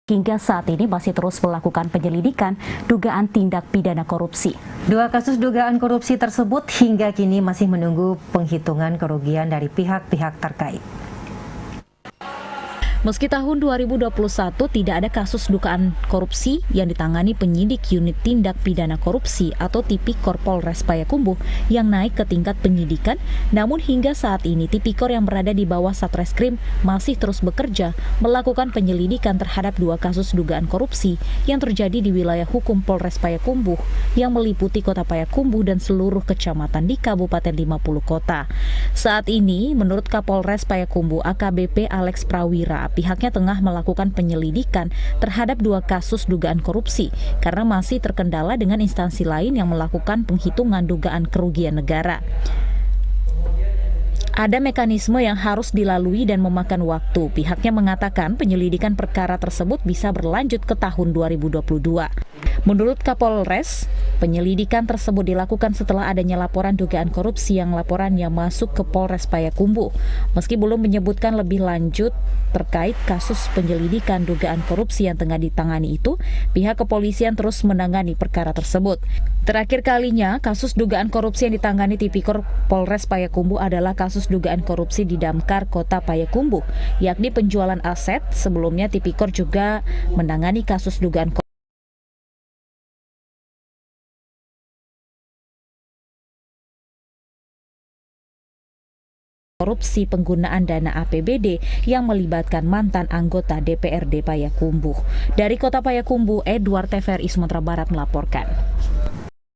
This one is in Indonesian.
hingga saat ini masih terus melakukan penyelidikan dugaan tindak pidana korupsi. Dua kasus dugaan korupsi tersebut hingga kini masih menunggu penghitungan kerugian dari pihak-pihak terkait. Meski tahun 2021 tidak ada kasus dugaan korupsi yang ditangani penyidik unit tindak pidana korupsi atau Tipikor Polres Payakumbuh yang naik ke tingkat penyidikan, namun hingga saat ini Tipikor yang berada di bawah Satreskrim masih terus bekerja melakukan penyelidikan terhadap dua kasus dugaan korupsi yang terjadi di wilayah hukum Polres Payakumbuh yang meliputi Kota Payakumbuh dan seluruh kecamatan di Kabupaten 50 kota. Saat ini, menurut Kapolres Payakumbuh AKBP Alex Prawira, pihaknya tengah melakukan penyelidikan terhadap dua kasus dugaan korupsi karena masih terkendala dengan instansi lain yang melakukan penghitungan dugaan kerugian negara. Ada mekanisme yang harus dilalui dan memakan waktu. Pihaknya mengatakan penyelidikan perkara tersebut bisa berlanjut ke tahun 2022. Menurut Kapolres, penyelidikan tersebut dilakukan setelah adanya laporan dugaan korupsi yang laporannya masuk ke Polres Payakumbuh. Meski belum menyebutkan lebih lanjut terkait kasus penyelidikan dugaan korupsi yang tengah ditangani itu, pihak kepolisian terus menangani perkara tersebut. Terakhir kalinya, kasus dugaan korupsi yang ditangani Tipikor Polres Payakumbuh adalah kasus dugaan korupsi di Damkar Kota Payakumbuh, yakni penjualan aset. Sebelumnya Tipikor juga menangani kasus dugaan korupsi penggunaan dana APBD yang melibatkan mantan anggota DPRD Payakumbuh. Dari Kota Payakumbuh, Edward TVRI Sumatera Barat melaporkan.